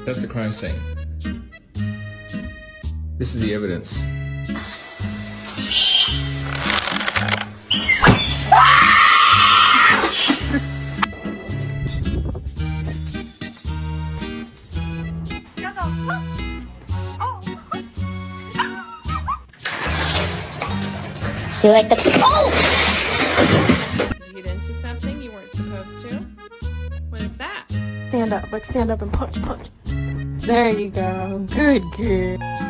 That's the crime scene. This is the evidence. You like the oh! Did you get into something you weren't supposed to? What is that? Stand up and punch. There you go. Good girl.